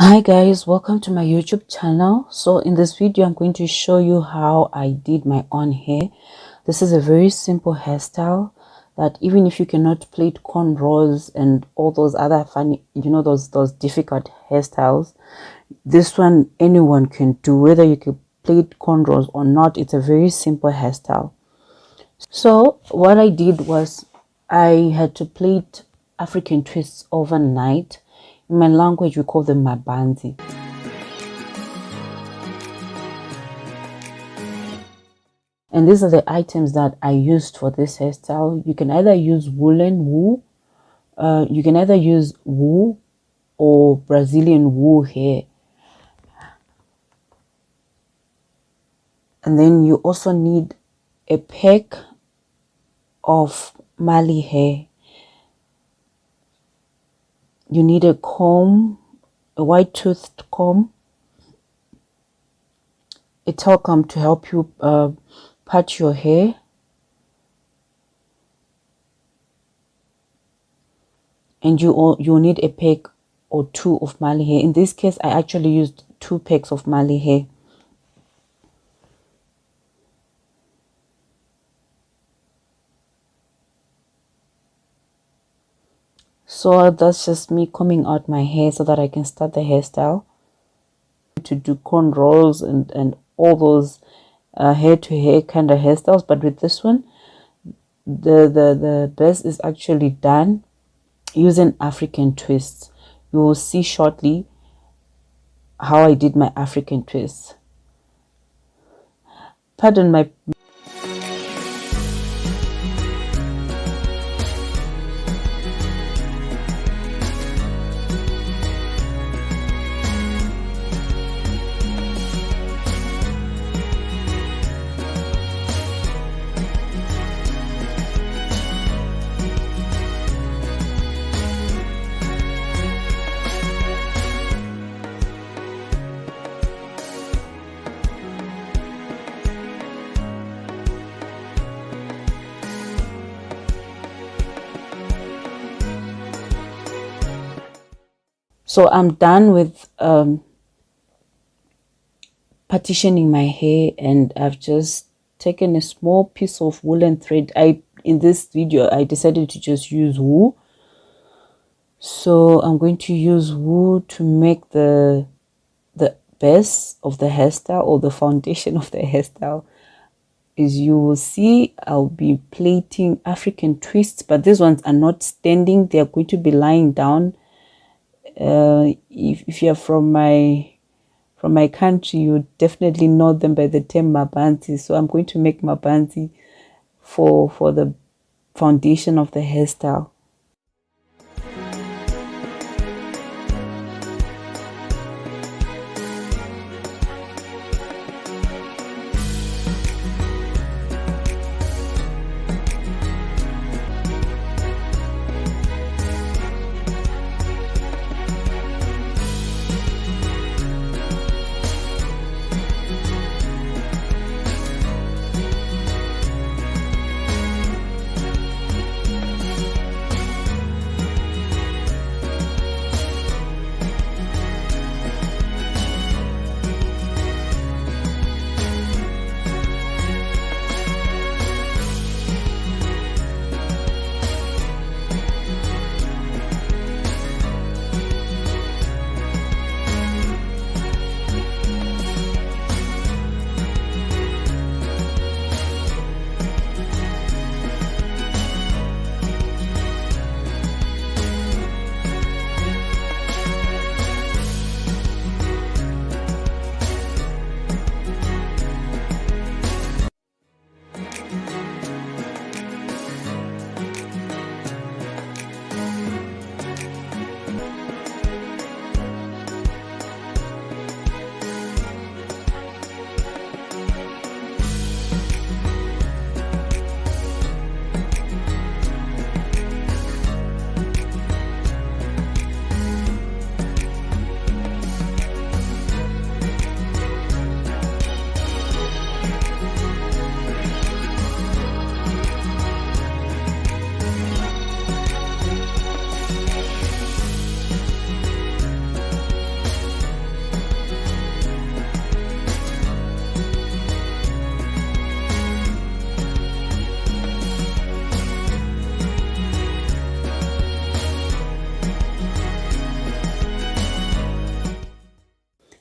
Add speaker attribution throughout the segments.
Speaker 1: Hi guys, welcome to my YouTube channel. So in this video I'm going to show you how I did my own hair. This is a very simple hairstyle that even if you cannot plait cornrows and all those other funny, those difficult hairstyles, this one anyone can do, whether you can plait cornrows or not. It's a very simple hairstyle. So what I did was I had to plait African twists overnight. In my language, we call them mabanzi. And these are the items that I used for this hairstyle. You can either use woolen wool, you can either use wool or Brazilian wool hair. And then you also need a pack of Marley hair. You need a comb, a white toothed comb, a talcum to help you part your hair, and you need a pack or two of Marley hair. In this case, I actually used 2 packs of Marley hair. So that's just me combing out my hair so that I can start the hairstyle. To do cornrows and all those hair to hair kind of hairstyles, but with this one, the best is actually done using African twists. You will see shortly how I did my African twists. Pardon my So I'm done with partitioning my hair, and I've just taken a small piece of woolen thread. In this video I decided to just use wool. So I'm going to use wool to make the base of the hairstyle, or the foundation of the hairstyle. As you will see, I'll be plaiting African twists, but these ones are not standing. They are going to be lying down. If you're from my country, you definitely know them by the term mabanzi. So I'm going to make mabanzi for the foundation of the hairstyle.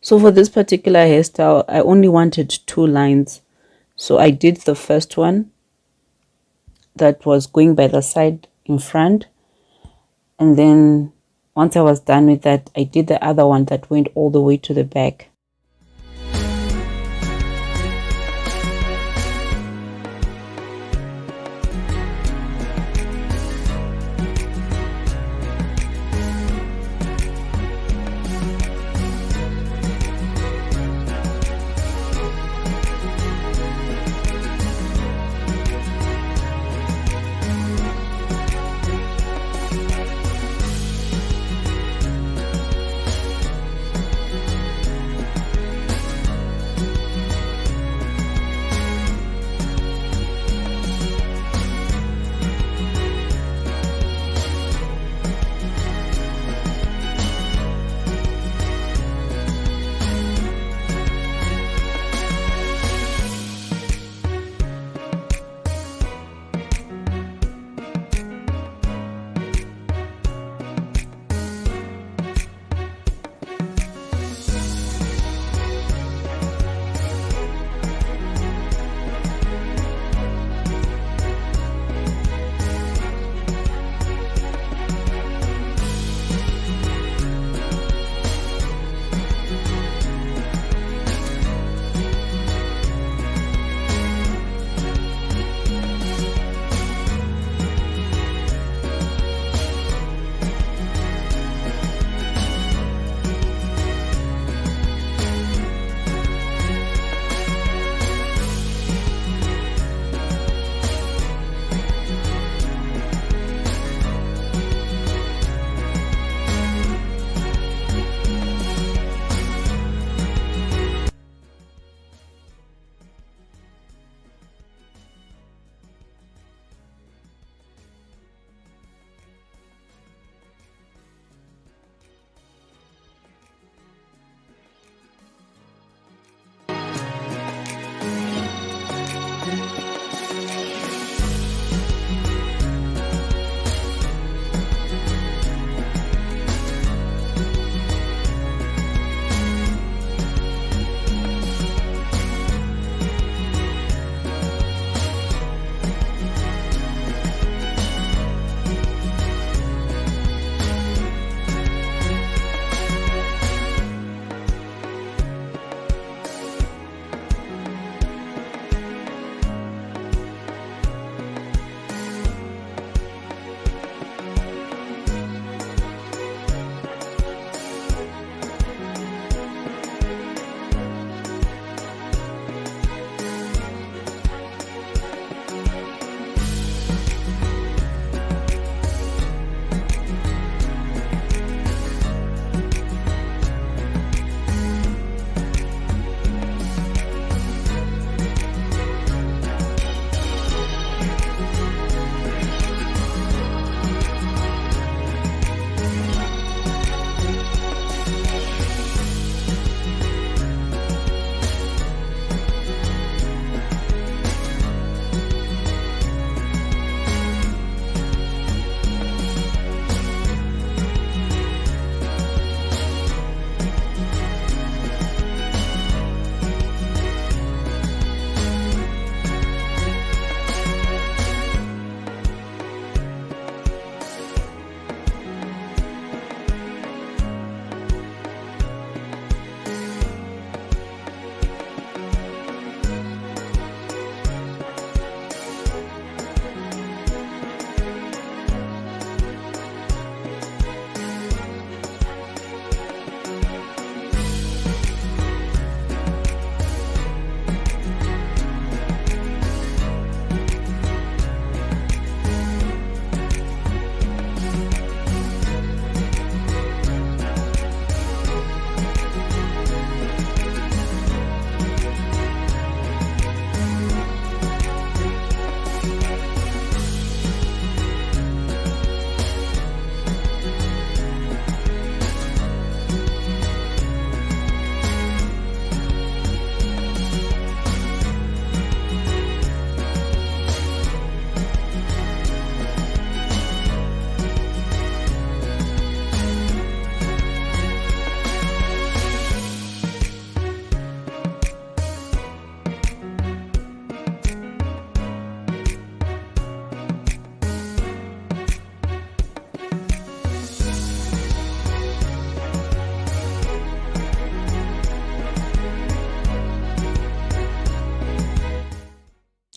Speaker 1: So for this particular hairstyle, I only wanted 2 lines. So I did the first one that was going by the side in front. And then once I was done with that, I did the other one that went all the way to the back.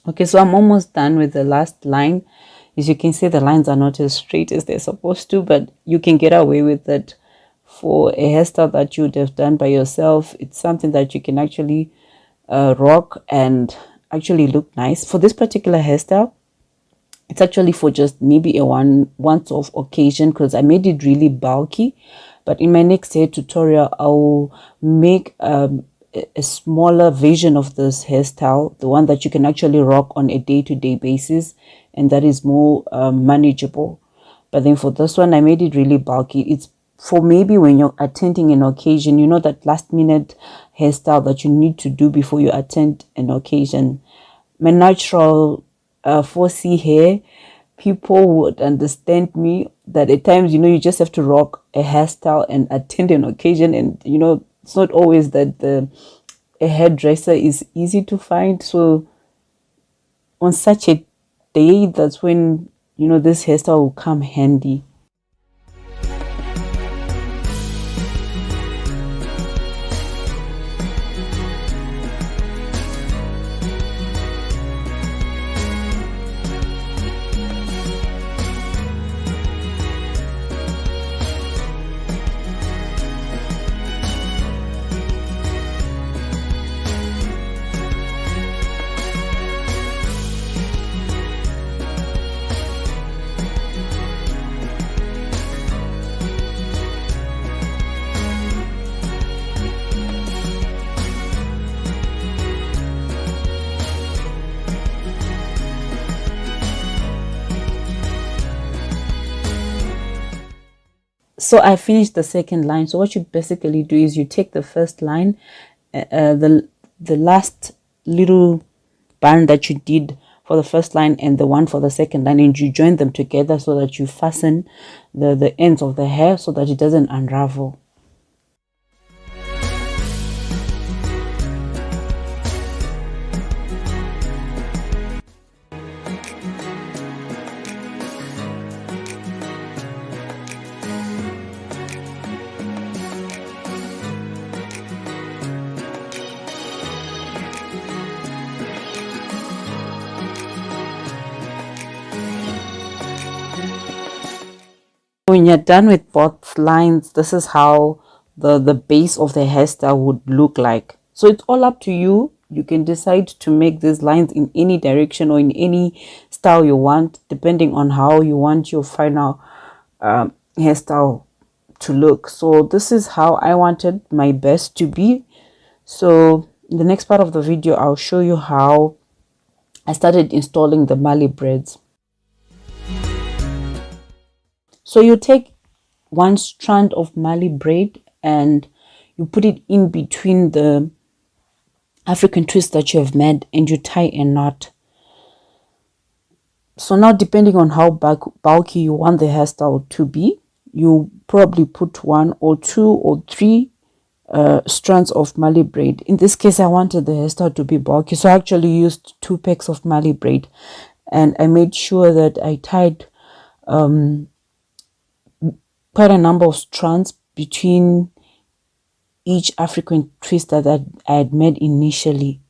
Speaker 1: Okay, so I'm almost done with the last line. As you can see, the lines are not as straight as they're supposed to, but you can get away with it for a hairstyle that you would have done by yourself. It's something that you can actually rock and actually look nice. For this particular hairstyle, it's actually for just maybe a once-off occasion, because I made it really bulky. But in my next hair tutorial, I'll make a smaller version of this hairstyle, the one that you can actually rock on a day-to-day basis, and that is more manageable. But then for this one, I made it really bulky. It's for maybe when you're attending an occasion, you know, that last minute hairstyle that you need to do before you attend an occasion. My natural 4C hair, people would understand me that at times, you know, you just have to rock a hairstyle and attend an occasion, and you know, it's not always that a hairdresser is easy to find. So on such a day, that's when, you know, this hairstyle will come handy. So I finished the second line. So what you basically do is you take the first line, the last little band that you did for the first line and the one for the second line, and you join them together so that you fasten the ends of the hair so that it doesn't unravel. When you're done with both lines, this is how the base of the hairstyle would look like. So it's all up to you. You can decide to make these lines in any direction or in any style you want, depending on how you want your final hairstyle to look. So this is how I wanted my best to be. So in the next part of the video, I'll show you how I started installing the Marley braids. So you take one strand of Marley braid and you put it in between the African twist that you have made, and you tie a knot. So now, depending on how bulky you want the hairstyle to be, you probably put 1 or 2 or 3 strands of Marley braid. In this case, I wanted the hairstyle to be bulky, so I actually used 2 packs of Marley braid, and I made sure that I tied quite a number of strands between each African twist that I had made initially.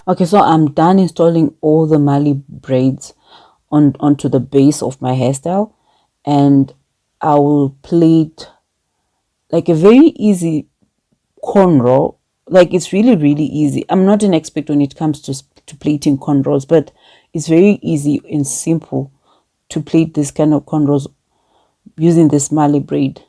Speaker 1: Okay, so I'm done installing all the Marley braids onto the base of my hairstyle, and I will plait like a very easy cornrow. Like, it's really easy. I'm not an expert when it comes to plaiting cornrows, but it's very easy and simple to plait this kind of cornrows using this Marley braid.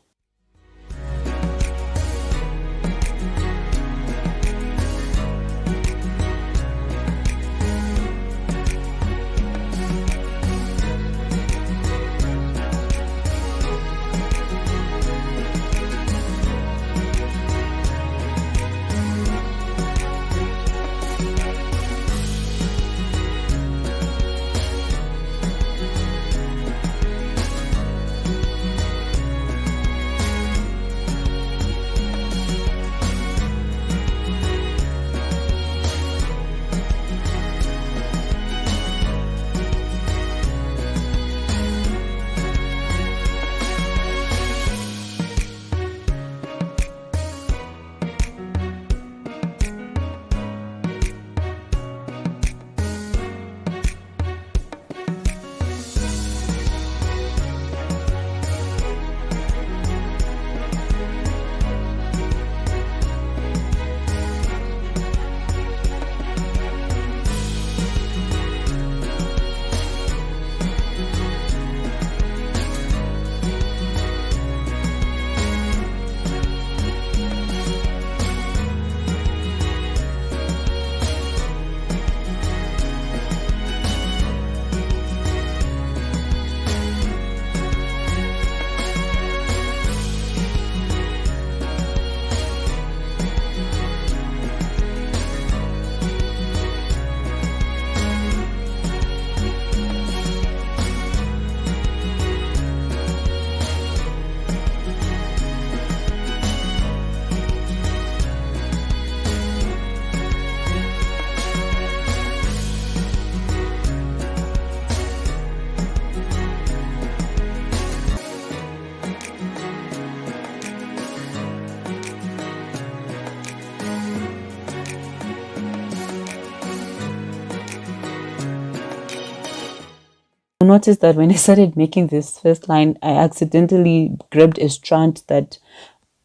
Speaker 1: Noticed that when I started making this first line, I accidentally grabbed a strand that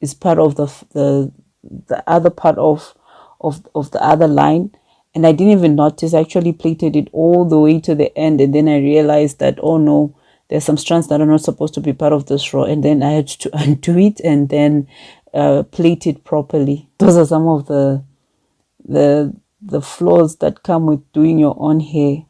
Speaker 1: is part of the other part of the other line, and I didn't even notice. I actually plaited it all the way to the end, and then I realized that, oh no, there's some strands that are not supposed to be part of this row, and then I had to undo it and then plait it properly. Those are some of the flaws that come with doing your own hair.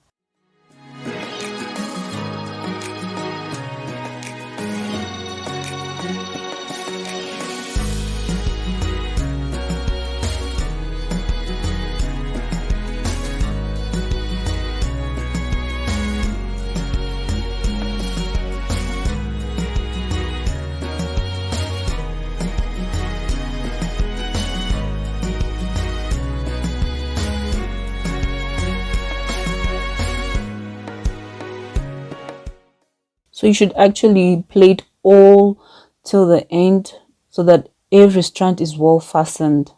Speaker 1: So you should actually plait all till the end so that every strand is well fastened.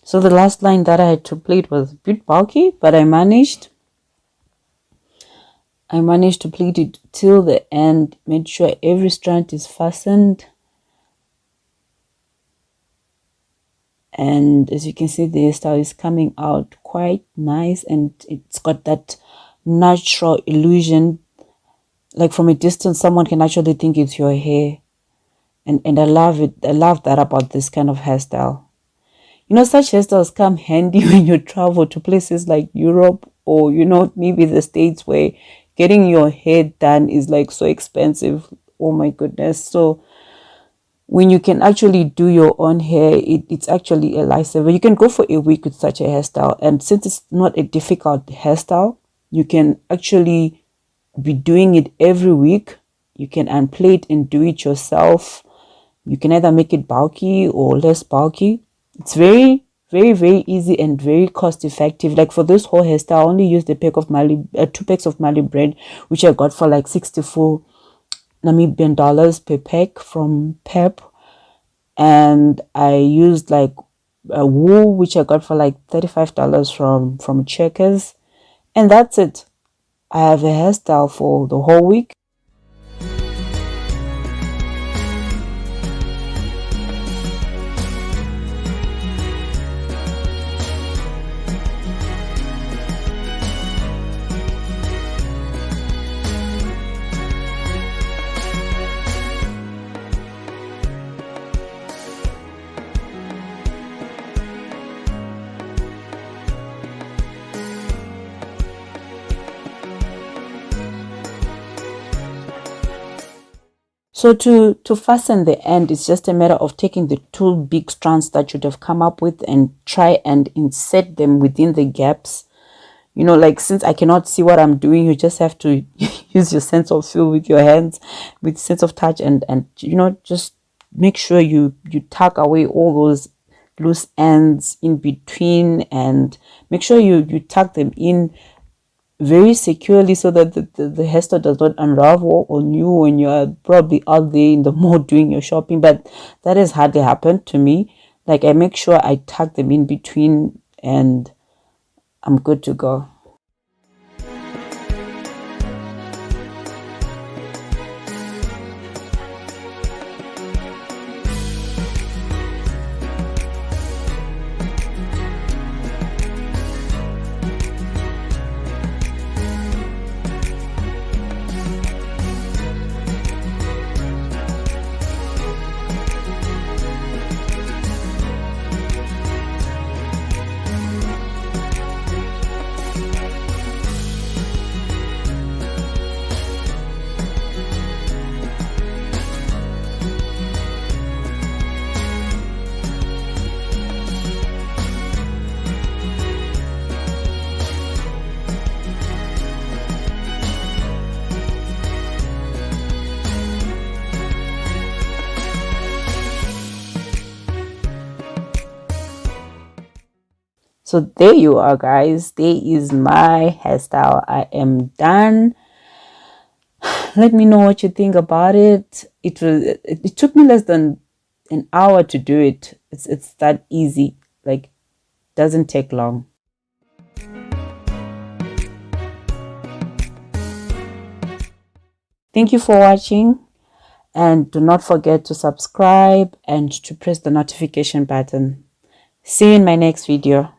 Speaker 1: So the last line that I had to plait was a bit bulky, but I managed to plait it till the end, made sure every strand is fastened. And as you can see, the hairstyle is coming out quite nice, and it's got that natural illusion. Like from a distance, someone can actually think it's your hair. And I love it. I love that about this kind of hairstyle. You know, such hairstyles come handy when you travel to places like Europe, or, you know, maybe the States, where getting your hair done is like so expensive. Oh my goodness. So when you can actually do your own hair, it's actually a lifesaver. You can go for a week with such a hairstyle, and since it's not a difficult hairstyle, you can actually be doing it every week. You can unplait and do it yourself. You can either make it bulky or less bulky. It's very, very, very easy and very cost effective. Like for this whole hairstyle, I only used a pack of two packs of Marley Braid, which I got for like 64 Namibian dollars per pack from Pep. And I used like a wool, which I got for like $35 from Checkers. And that's it. I have a hairstyle for the whole week. So to fasten the end, it's just a matter of taking the two big strands that you'd have come up with and try and insert them within the gaps. You know, like, since I cannot see what I'm doing, you just have to use your sense of feel with your hands, with sense of touch, and you know, just make sure you tuck away all those loose ends in between, and make sure you tuck them in very securely so that the hairstyle does not unravel on you when you are probably out there in the mall doing your shopping. But that has hardly happened to me. Like, I make sure I tuck them in between and I'm good to go. So there you are, guys. There is my hairstyle. I am done. Let me know what you think about it. It took me less than an hour to do it. It's that easy. Like, doesn't take long. Thank you for watching, and do not forget to subscribe and to press the notification button. See you in my next video.